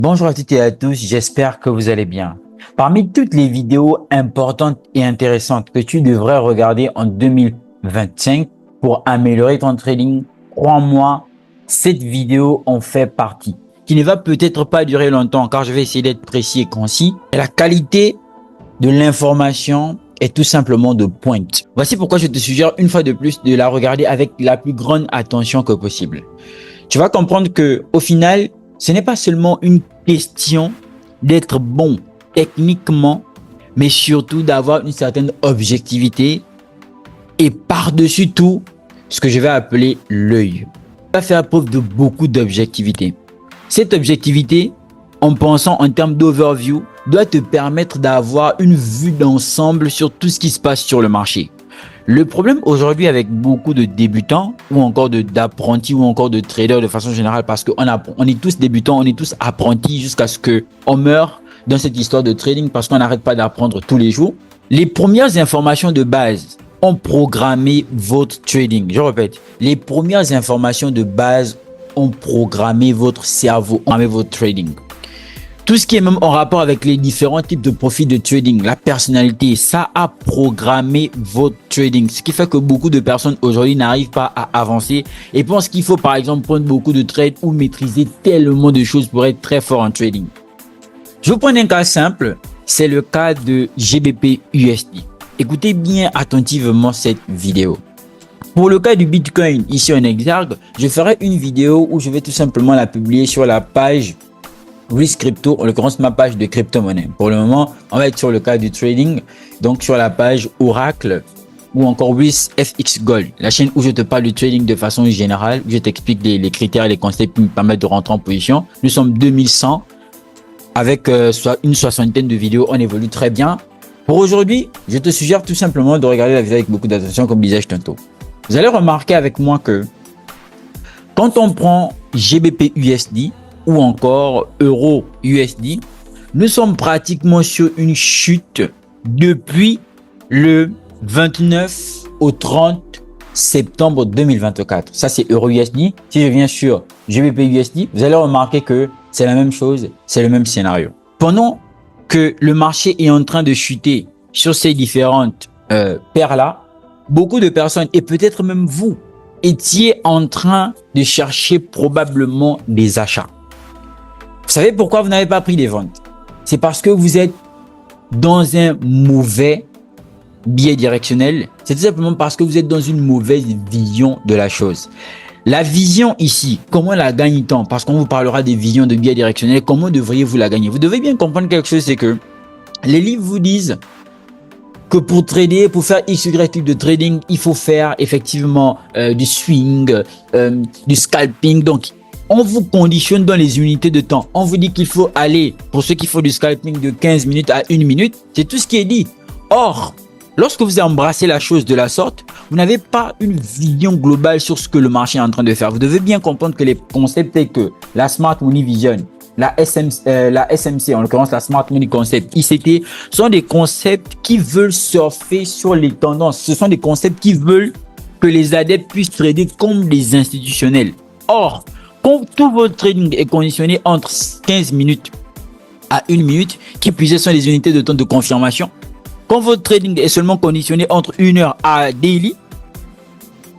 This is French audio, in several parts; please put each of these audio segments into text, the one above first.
Bonjour à toutes et à tous, j'espère que vous allez bien. Parmi toutes les vidéos importantes et intéressantes que tu devrais regarder en 2025 pour améliorer ton trading, crois-moi, cette vidéo en fait partie, qui ne va peut-être pas durer longtemps car je vais essayer d'être précis et concis. Et la qualité de l'information est tout simplement de pointe. Voici pourquoi je te suggère une fois de plus de la regarder avec la plus grande attention que possible. Tu vas comprendre que au final, ce n'est pas seulement une question d'être bon techniquement, mais surtout d'avoir une certaine objectivité et par-dessus tout, ce que je vais appeler l'œil. Tu vas faire preuve de beaucoup d'objectivité. Cette objectivité, en pensant en termes d'overview, doit te permettre d'avoir une vue d'ensemble sur tout ce qui se passe sur le marché. Le problème aujourd'hui avec beaucoup de débutants ou encore d'apprentis ou encore de traders de façon générale, parce qu'on est tous débutants, on est tous apprentis jusqu'à ce qu'on meure dans cette histoire de trading parce qu'on n'arrête pas d'apprendre tous les jours. Les premières informations de base ont programmé votre trading. Je répète, les premières informations de base ont programmé votre cerveau, ont programmé votre trading. Tout ce qui est même en rapport avec les différents types de profils de trading, la personnalité, ça a programmé votre trading. Ce qui fait que beaucoup de personnes aujourd'hui n'arrivent pas à avancer et pensent qu'il faut par exemple prendre beaucoup de trades ou maîtriser tellement de choses pour être très fort en trading. Je vous prends un cas simple, c'est le cas de GBP USD. Écoutez bien attentivement cette vidéo. Pour le cas du Bitcoin, ici en exergue, je ferai une vidéo où je vais tout simplement la publier sur la page Risk Crypto, en l'occurrence ma page de crypto-monnaie. Pour le moment, on va être sur le cas du trading, donc sur la page Oracle ou encore Risk FX Gold, la chaîne où je te parle du trading de façon générale, où je t'explique les critères et les concepts qui me permettent de rentrer en position. Nous sommes 2100 avec une soixantaine de vidéos, on évolue très bien. Pour aujourd'hui, je te suggère tout simplement de regarder la vidéo avec beaucoup d'attention comme disais-je tantôt. Vous allez remarquer avec moi que quand on prend GBP USD, ou encore Euro USD, nous sommes pratiquement sur une chute depuis le 29 au 30 septembre 2024. Ça, c'est Euro USD. Si je viens sur GBP USD, vous allez remarquer que c'est la même chose, c'est le même scénario. Pendant que le marché est en train de chuter sur ces différentes paires-là, beaucoup de personnes, et peut-être même vous, étiez en train de chercher probablement des achats. Vous savez pourquoi vous n'avez pas pris des ventes? C'est parce que vous êtes dans un mauvais biais directionnel. C'est tout simplement parce que vous êtes dans une mauvaise vision de la chose. La vision ici, comment la gagne-t-on? Parce qu'on vous parlera des visions de biais directionnels. Comment devriez-vous la gagner? Vous devez bien comprendre quelque chose, c'est que les livres vous disent que pour trader, pour faire XY type de trading, il faut faire effectivement du swing, du scalping. Donc, on vous conditionne dans les unités de temps. On vous dit qu'il faut aller, pour ceux qui font du scalping, de 15 minutes à 1 minute. C'est tout ce qui est dit. Or, lorsque vous embrassez la chose de la sorte, vous n'avez pas une vision globale sur ce que le marché est en train de faire. Vous devez bien comprendre que les concepts tels que la Smart Money Vision, la SMC, en l'occurrence la Smart Money Concept, ICT, sont des concepts qui veulent surfer sur les tendances. Ce sont des concepts qui veulent que les adeptes puissent trader comme des institutionnels. Or, quand tout votre trading est conditionné entre 15 minutes à 1 minute, qui plus est sont les unités de temps de confirmation, quand votre trading est seulement conditionné entre 1 heure à daily,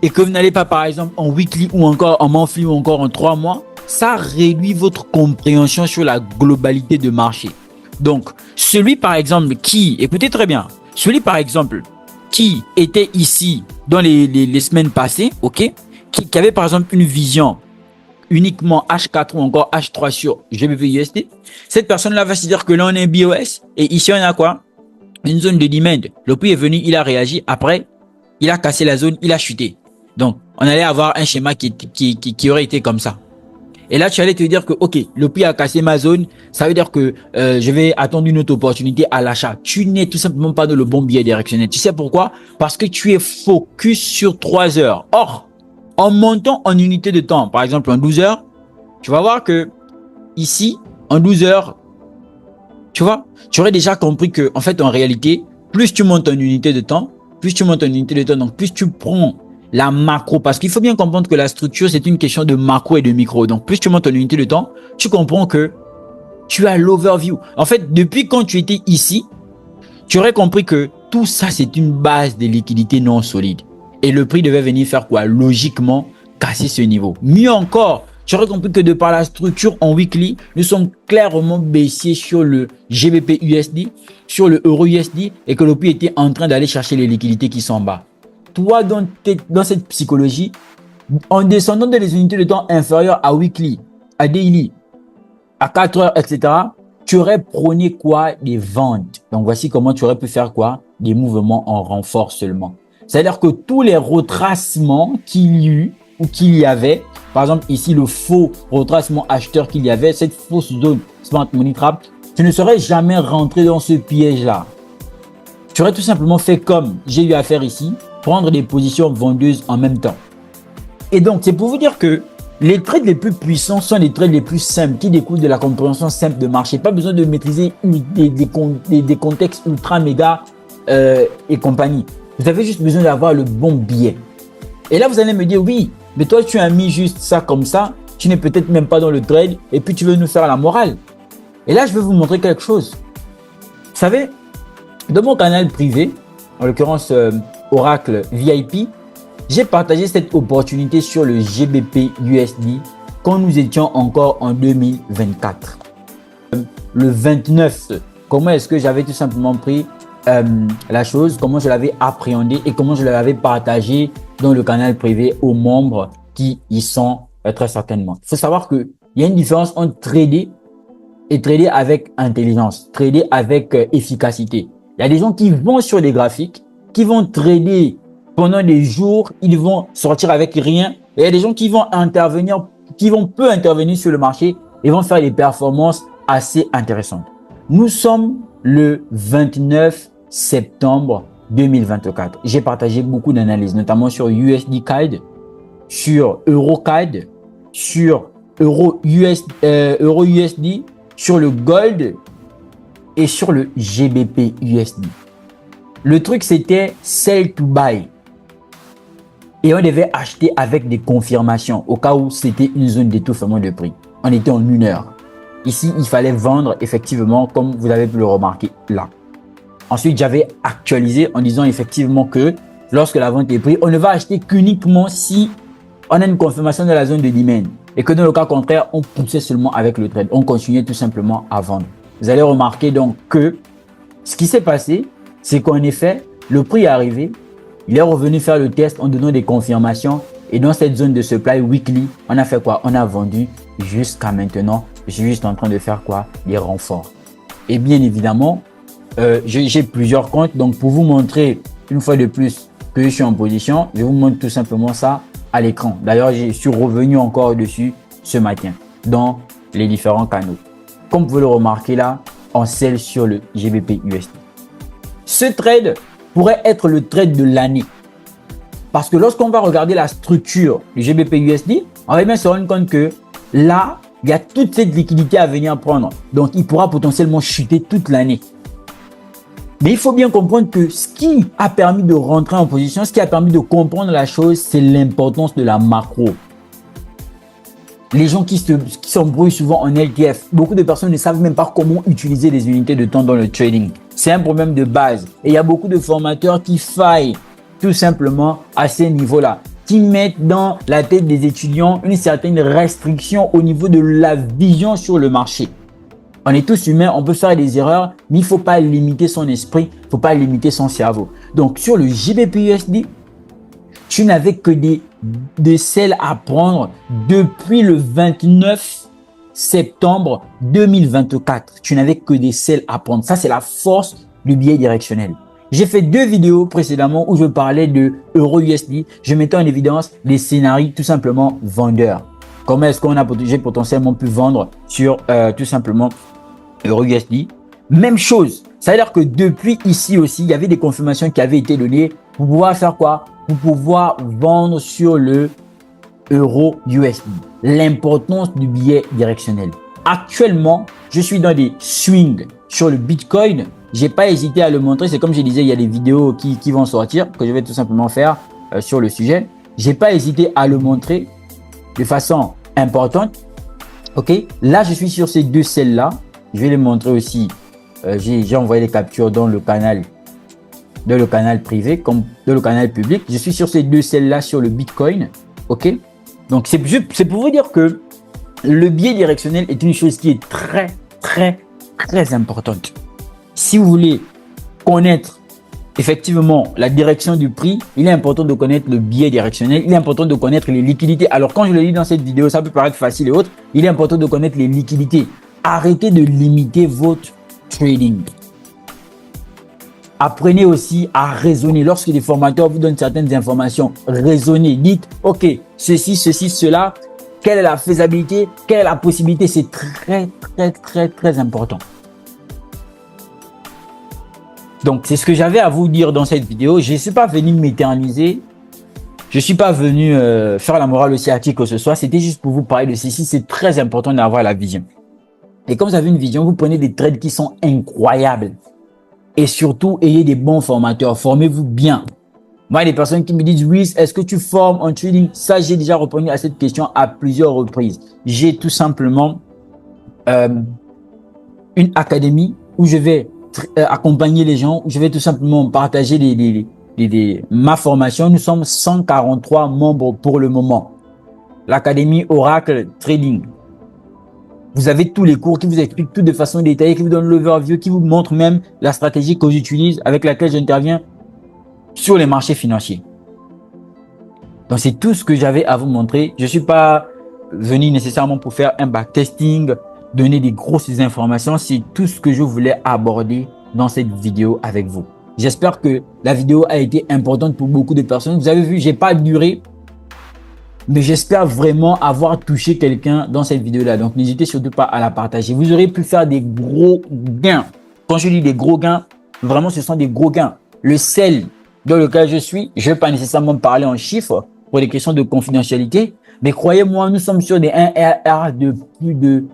et que vous n'allez pas par exemple en weekly ou encore en monthly ou encore en 3 mois, ça réduit votre compréhension sur la globalité de marché. Donc, celui par exemple qui, écoutez très bien, celui par exemple qui était ici dans les semaines passées, ok, qui avait par exemple une vision uniquement H4 ou encore H3 sur GBP USD, cette personne-là va se dire que là, on est un BOS et ici, on a quoi? Une zone de demand. Le prix est venu, il a réagi. Après, il a cassé la zone, il a chuté. Donc, on allait avoir un schéma qui aurait été comme ça. Et là, tu allais te dire que, OK, le prix a cassé ma zone. Ça veut dire que je vais attendre une autre opportunité à l'achat. Tu n'es tout simplement pas dans le bon biais directionnel. Tu sais pourquoi? Parce que tu es focus sur 3 heures. Or, en montant en unité de temps, par exemple en 12 heures, tu vas voir que ici, en 12 heures, tu vois, tu aurais déjà compris que, en fait, en réalité, plus tu montes en unité de temps, donc plus tu prends la macro, parce qu'il faut bien comprendre que la structure, c'est une question de macro et de micro. Donc, plus tu montes en unité de temps, tu comprends que tu as l'overview. En fait, depuis quand tu étais ici, tu aurais compris que tout ça, c'est une base de liquidité non solide. Et le prix devait venir faire quoi? Logiquement, casser ce niveau. Mieux encore, tu aurais compris que de par la structure en weekly, nous sommes clairement baissiers sur le GBP USD, sur le Euro USD et que le prix était en train d'aller chercher les liquidités qui sont en bas. Toi, dans cette psychologie, en descendant de les unités de temps inférieures à weekly, à daily, à 4 heures, etc., tu aurais prôné quoi? Des ventes. Donc, voici comment tu aurais pu faire quoi? Des mouvements en renfort seulement. C'est-à-dire que tous les retracements qu'il y eut ou qu'il y avait, par exemple ici le faux retracement acheteur qu'il y avait, cette fausse zone Smart Money Trap, tu ne serais jamais rentré dans ce piège-là. Tu aurais tout simplement fait comme j'ai eu à faire ici, prendre des positions vendeuses en même temps. Et donc, c'est pour vous dire que les trades les plus puissants sont les trades les plus simples qui découlent de la compréhension simple de marché. Pas besoin de maîtriser des contextes ultra méga et compagnie. Vous avez juste besoin d'avoir le bon biais. Et là, vous allez me dire, oui, mais toi, tu as mis juste ça comme ça. Tu n'es peut-être même pas dans le trade et puis tu veux nous faire la morale. Et là, je vais vous montrer quelque chose. Vous savez, dans mon canal privé, en l'occurrence Oracle VIP, j'ai partagé cette opportunité sur le GBP USD quand nous étions encore en 2024. Le 29, comment est-ce que j'avais tout simplement pris la chose, comment je l'avais appréhendé et comment je l'avais partagé dans le canal privé aux membres qui y sont très certainement. Il faut savoir qu'il y a une différence entre trader et trader avec intelligence, trader avec efficacité. Il y a des gens qui vont sur des graphiques, qui vont trader pendant des jours, ils vont sortir avec rien. Et il y a des gens qui vont intervenir, qui vont peu intervenir sur le marché et vont faire des performances assez intéressantes. Nous sommes le 29 septembre 2024. J'ai partagé beaucoup d'analyses, notamment sur USD CAD, sur Euro CAD, sur Euro USD, sur le Gold et sur le GBP USD. Le truc, c'était sell to buy. Et on devait acheter avec des confirmations au cas où c'était une zone d'étouffement de prix. On était en 1 heure. Ici, il fallait vendre effectivement, comme vous avez pu le remarquer là. Ensuite, j'avais actualisé en disant effectivement que lorsque la vente est prise, on ne va acheter qu'uniquement si on a une confirmation de la zone de demand. Et que dans le cas contraire, on poussait seulement avec le trade. On continuait tout simplement à vendre. Vous allez remarquer donc que ce qui s'est passé, c'est qu'en effet, le prix est arrivé. Il est revenu faire le test en donnant des confirmations. Et dans cette zone de supply weekly, on a fait quoi? On a vendu jusqu'à maintenant. Je suis juste en train de faire quoi? Des renforts. Et bien évidemment, j'ai plusieurs comptes. Donc, pour vous montrer une fois de plus que je suis en position, je vous montre tout simplement ça à l'écran. D'ailleurs, je suis revenu encore dessus ce matin dans les différents canaux. Comme vous pouvez le remarquer là, on sell sur le GBP USD. Ce trade pourrait être le trade de l'année. Parce que lorsqu'on va regarder la structure du GBP USD, on va bien se rendre compte que là, il y a toute cette liquidité à venir prendre. Donc, il pourra potentiellement chuter toute l'année. Mais il faut bien comprendre que ce qui a permis de rentrer en position, ce qui a permis de comprendre la chose, c'est l'importance de la macro. Les gens qui s'embrouillent souvent en LTF, beaucoup de personnes ne savent même pas comment utiliser les unités de temps dans le trading. C'est un problème de base. Et il y a beaucoup de formateurs qui faillent tout simplement à ces niveaux-là, qui mettent dans la tête des étudiants une certaine restriction au niveau de la vision sur le marché. On est tous humains, on peut faire des erreurs, mais il ne faut pas limiter son esprit, il ne faut pas limiter son cerveau. Donc, sur le GBP USD, tu n'avais que des sels à prendre depuis le 29 septembre 2024. Tu n'avais que des sels à prendre. Ça, c'est la force du biais directionnel. J'ai fait 2 vidéos précédemment où je parlais de Euro USD. Je mettais en évidence les scénarios tout simplement vendeurs. Comment est-ce qu'on a potentiellement pu vendre sur tout simplement Euro USD. Même chose. C'est-à-dire que depuis ici aussi, il y avait des confirmations qui avaient été données pour pouvoir faire quoi? Pour pouvoir vendre sur le Euro USD. L'importance du biais directionnel. Actuellement, je suis dans des swings sur le Bitcoin. J'ai pas hésité à le montrer. C'est comme je disais, il y a des vidéos qui vont sortir que je vais tout simplement faire sur le sujet. J'ai pas hésité à le montrer de façon importante. Ok, là je suis sur ces 2 selles là Je vais les montrer aussi. J'ai envoyé les captures dans le canal privé comme dans le canal public. Je suis sur ces deux celles-là sur le Bitcoin. OK? Donc, c'est pour vous dire que le biais directionnel est une chose qui est très, très, très importante. Si vous voulez connaître effectivement la direction du prix, il est important de connaître le biais directionnel. Il est important de connaître les liquidités. Alors, quand je le dis dans cette vidéo, ça peut paraître facile et autres. Il est important de connaître les liquidités. Arrêtez de limiter votre trading. Apprenez aussi à raisonner. Lorsque les formateurs vous donnent certaines informations, raisonnez. Dites, OK, ceci, cela, quelle est la faisabilité, quelle est la possibilité. C'est très, très, très, très important. Donc, c'est ce que j'avais à vous dire dans cette vidéo. Je ne suis pas venu m'éterniser. Je ne suis pas venu faire la morale aussi à qui que ce soit. C'était juste pour vous parler de ceci. C'est très important d'avoir la vision. Et comme vous avez une vision, vous prenez des trades qui sont incroyables. Et surtout, ayez des bons formateurs. Formez-vous bien. Moi, il y a des personnes qui me disent, oui, est-ce que tu formes en trading? Ça, j'ai déjà répondu à cette question à plusieurs reprises. J'ai tout simplement une académie où je vais accompagner les gens, où je vais tout simplement partager ma formation. Nous sommes 143 membres pour le moment. L'Académie Oracle Trading. Vous avez tous les cours qui vous expliquent tout de façon détaillée, qui vous donnent l'overview, qui vous montrent même la stratégie que j'utilise, avec laquelle j'interviens sur les marchés financiers. Donc, c'est tout ce que j'avais à vous montrer. Je ne suis pas venu nécessairement pour faire un backtesting, donner des grosses informations. C'est tout ce que je voulais aborder dans cette vidéo avec vous. J'espère que la vidéo a été importante pour beaucoup de personnes. Vous avez vu, j'ai pas duré. Mais j'espère vraiment avoir touché quelqu'un dans cette vidéo-là. Donc, n'hésitez surtout pas à la partager. Vous aurez pu faire des gros gains. Quand je dis des gros gains, vraiment, ce sont des gros gains. Le sel dans lequel je suis, je ne vais pas nécessairement parler en chiffres pour des questions de confidentialité. Mais croyez-moi, nous sommes sur des 1RR de plus de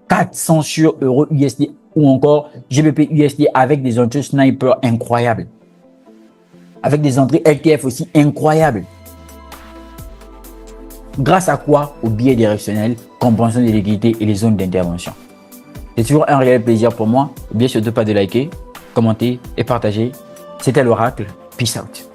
400 sur Euro USD ou encore GBP USD avec des entrées sniper incroyables. Avec des entrées LTF aussi incroyables. Grâce à quoi? Au biais directionnel, compréhension des liquidités et les zones d'intervention. C'est toujours un réel plaisir pour moi. N'oubliez surtout pas de liker, commenter et partager. C'était l'Oracle. Peace out.